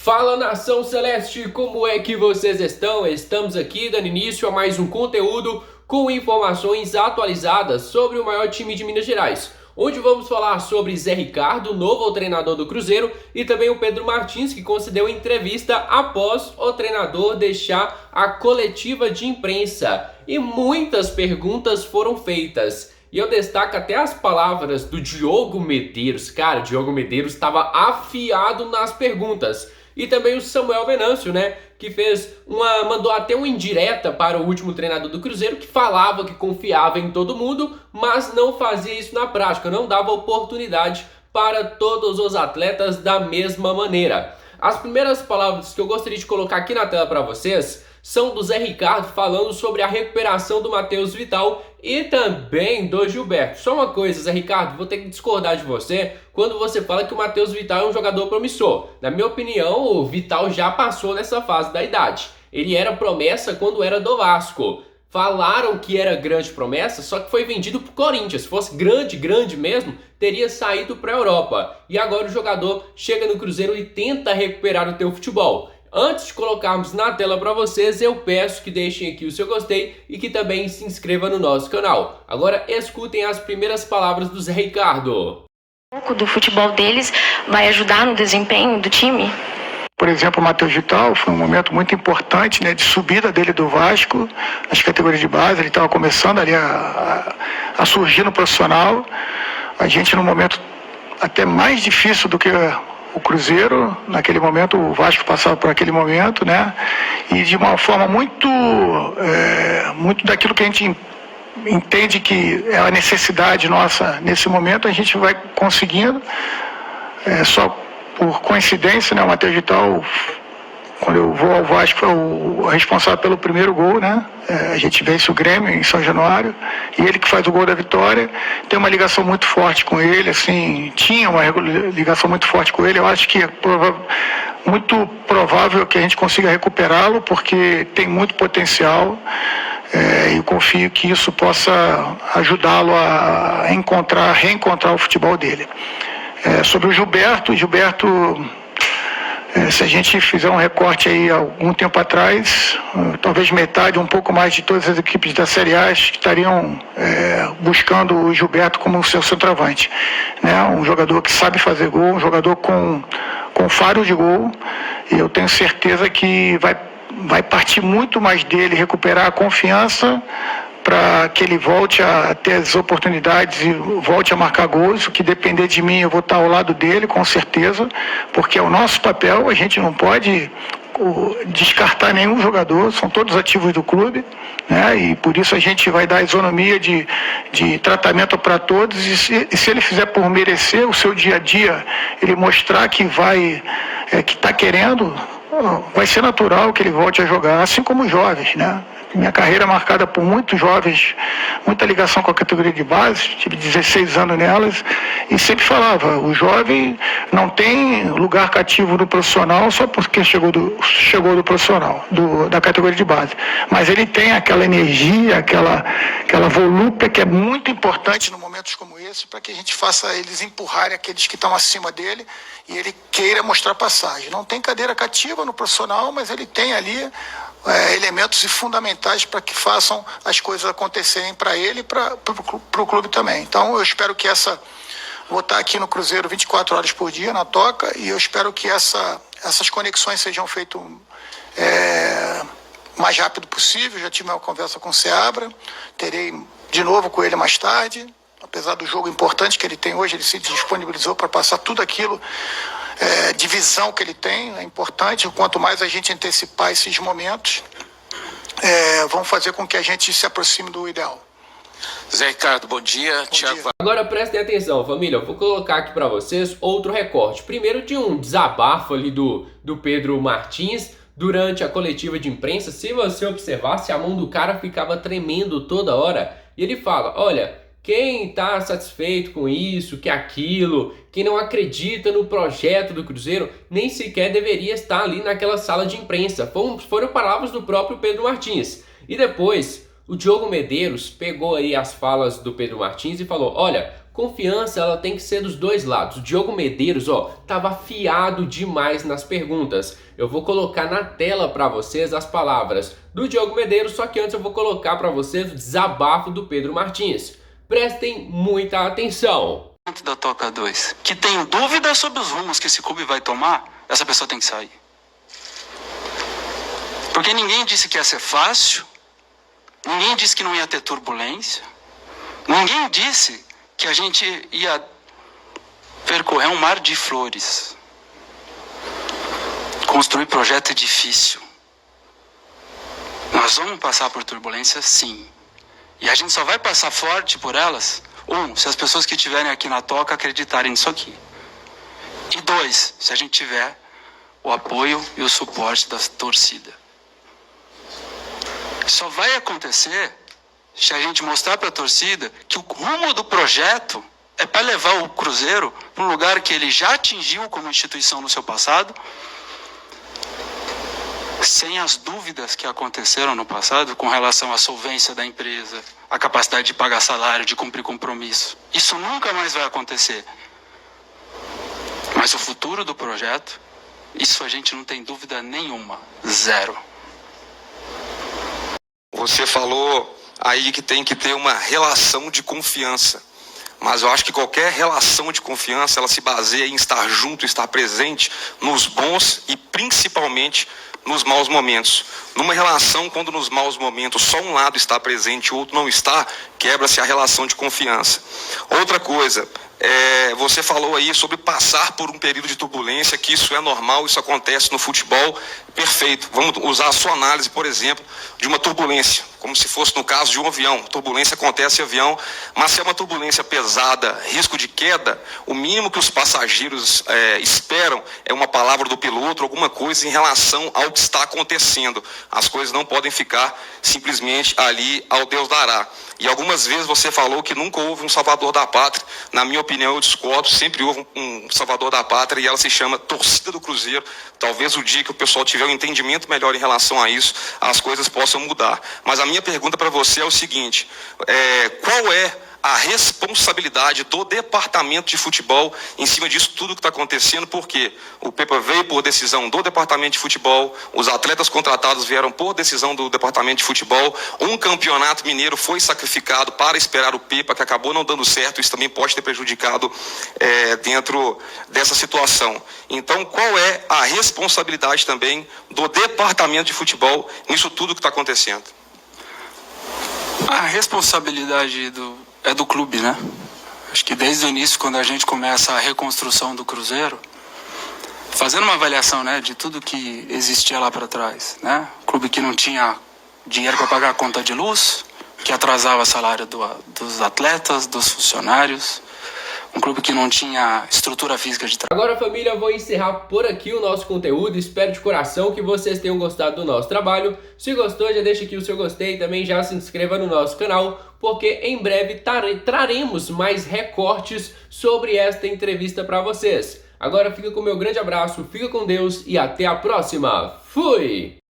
Fala, nação celeste, como é que vocês estão? Estamos aqui dando início a mais um conteúdo com informações atualizadas sobre o maior time de Minas Gerais, onde vamos falar sobre Zé Ricardo, novo treinador do Cruzeiro, e também o Pedro Martins, que concedeu entrevista após o treinador deixar a coletiva de imprensa. E muitas perguntas foram feitas. E eu destaco até as palavras do Diogo Medeiros. Cara, Diogo Medeiros estava afiado nas perguntas. E também o Samuel Venâncio, né, que mandou até uma indireta para o último treinador do Cruzeiro, que falava que confiava em todo mundo, mas não fazia isso na prática, não dava oportunidade para todos os atletas da mesma maneira. As primeiras palavras que eu gostaria de colocar aqui na tela para vocês são do Zé Ricardo falando sobre a recuperação do Matheus Vital e também do Gilberto. Só uma coisa, Zé Ricardo, vou ter que discordar de você quando você fala que o Matheus Vital é um jogador promissor. Na minha opinião, o Vital já passou nessa fase da idade. Ele era promessa quando era do Vasco. Falaram que era grande promessa, só que foi vendido para o Corinthians. Se fosse grande mesmo, teria saído para a Europa. E agora o jogador chega no Cruzeiro e tenta recuperar o teu futebol. Antes de colocarmos na tela para vocês, eu peço que deixem aqui o seu gostei e que também se inscreva no nosso canal. Agora escutem as primeiras palavras do Zé Ricardo. Um pouco do futebol deles vai ajudar no desempenho do time? Por exemplo, o Matheus Vital foi um momento muito importante, né, de subida dele do Vasco, nas categorias de base. Ele estava começando ali a surgir no profissional. A gente, num momento até mais difícil do que o Cruzeiro, naquele momento, o Vasco passava por aquele momento, né? E de uma forma muito daquilo que a gente entende que é a necessidade nossa nesse momento, a gente vai conseguindo. Só por coincidência, né? O Matheus Vital, quando eu vou ao Vasco, foi o responsável pelo primeiro gol, né? A gente vence o Grêmio em São Januário, e ele que faz o gol da vitória. Tem uma ligação muito forte com ele, assim, tinha uma ligação muito forte com ele. Eu acho que é muito provável que a gente consiga recuperá-lo, porque tem muito potencial. Eu confio que isso possa ajudá-lo a reencontrar o futebol dele. Sobre o Gilberto, se a gente fizer um recorte aí algum tempo atrás, talvez metade, um pouco mais de todas as equipes da Série A estariam buscando o Gilberto como seu centroavante, né? Um jogador que sabe fazer gol, um jogador com faro de gol, e eu tenho certeza que vai partir muito mais dele recuperar a confiança para que ele volte a ter as oportunidades e volte a marcar gols. O que depender de mim, eu vou estar ao lado dele, com certeza, porque é o nosso papel. A gente não pode descartar nenhum jogador, são todos ativos do clube, né? E por isso a gente vai dar isonomia de tratamento para todos, e se ele fizer por merecer o seu dia a dia, ele mostrar que que está querendo, vai ser natural que ele volte a jogar, assim como os jovens, né? Minha carreira é marcada por muitos jovens, muita ligação com a categoria de base, tive 16 anos nelas, e sempre falava, o jovem não tem lugar cativo no profissional só porque chegou do profissional, da categoria de base. Mas ele tem aquela energia, aquela volúpia que é muito importante em momentos como esse, para que a gente faça eles empurrarem aqueles que estão acima dele e ele queira mostrar passagem. Não tem cadeira cativa no profissional, mas ele tem ali elementos fundamentais para que façam as coisas acontecerem para ele e para o clube também. Então eu espero que vou estar aqui no Cruzeiro 24 horas por dia na toca, e eu espero que essas conexões sejam feitas o mais rápido possível. Já tive uma conversa com o Seabra, terei de novo com ele mais tarde. Apesar do jogo importante que ele tem hoje, ele se disponibilizou para passar tudo aquilo de visão que ele tem. É importante, quanto mais a gente antecipar esses momentos, vão fazer com que a gente se aproxime do ideal. Zé Ricardo, bom dia. Thiago. Agora prestem atenção, família, eu vou colocar aqui para vocês outro recorte. Primeiro, de um desabafo ali do Pedro Martins durante a coletiva de imprensa. Se você observasse, a mão do cara ficava tremendo toda hora, e ele fala, olha, quem está satisfeito com isso, que aquilo, quem não acredita no projeto do Cruzeiro, nem sequer deveria estar ali naquela sala de imprensa. Foram palavras do próprio Pedro Martins. E depois, o Diogo Medeiros pegou aí as falas do Pedro Martins e falou, olha, confiança ela tem que ser dos dois lados. O Diogo Medeiros, tava afiado demais nas perguntas. Eu vou colocar na tela para vocês as palavras do Diogo Medeiros, só que antes eu vou colocar para vocês o desabafo do Pedro Martins. Prestem muita atenção. Da Toca 2, que tem dúvidas sobre os rumos que esse clube vai tomar, essa pessoa tem que sair. Porque ninguém disse que ia ser fácil, ninguém disse que não ia ter turbulência, ninguém disse que a gente ia percorrer um mar de flores. Construir projeto é difícil. Nós vamos passar por turbulência, sim. E a gente só vai passar forte por elas, se as pessoas que estiverem aqui na Toca acreditarem nisso aqui. E 2, se a gente tiver o apoio e o suporte da torcida. Só vai acontecer se a gente mostrar para a torcida que o rumo do projeto é para levar o Cruzeiro para um lugar que ele já atingiu como instituição no seu passado, sem as dúvidas que aconteceram no passado com relação à solvência da empresa, a capacidade de pagar salário, de cumprir compromisso. Isso nunca mais vai acontecer. Mas o futuro do projeto, isso a gente não tem dúvida nenhuma. Zero. Você falou aí que tem que ter uma relação de confiança. Mas eu acho que qualquer relação de confiança, ela se baseia em estar junto, estar presente nos bons e principalmente nos maus momentos. Numa relação, quando nos maus momentos só um lado está presente e o outro não está, quebra-se a relação de confiança. Outra coisa, você falou aí sobre passar por um período de turbulência, que isso é normal, isso acontece no futebol. Perfeito. Vamos usar a sua análise, por exemplo, de uma turbulência, como se fosse no caso de um avião. Turbulência acontece em avião, mas se é uma turbulência pesada, risco de queda, o mínimo que os passageiros esperam é uma palavra do piloto, alguma coisa em relação ao que está acontecendo. As coisas não podem ficar simplesmente ali ao Deus dará. E algumas vezes você falou que nunca houve um salvador da pátria. Na minha opinião, eu discordo, sempre houve um salvador da pátria e ela se chama torcida do Cruzeiro. Talvez o dia que o pessoal tiver um entendimento melhor em relação a isso, as coisas possam mudar. Mas a minha pergunta para você é o seguinte, qual é a responsabilidade do departamento de futebol em cima disso tudo que está acontecendo? Porque o Pepa veio por decisão do departamento de futebol, os atletas contratados vieram por decisão do departamento de futebol, um campeonato mineiro foi sacrificado para esperar o Pepa, que acabou não dando certo, isso também pode ter prejudicado dentro dessa situação. Então, qual é a responsabilidade também do departamento de futebol nisso tudo que está acontecendo? A responsabilidade é do clube, né? Acho que desde o início, quando a gente começa a reconstrução do Cruzeiro, fazendo uma avaliação, né, de tudo que existia lá para trás, né? Clube que não tinha dinheiro para pagar a conta de luz, que atrasava o salário dos atletas, dos funcionários, um clube que não tinha estrutura física de trabalho. Agora, família, vou encerrar por aqui o nosso conteúdo. Espero de coração que vocês tenham gostado do nosso trabalho. Se gostou, já deixa aqui o seu gostei e também já se inscreva no nosso canal, porque em breve traremos mais recortes sobre esta entrevista para vocês. Agora fica com o meu grande abraço, fica com Deus e até a próxima. Fui!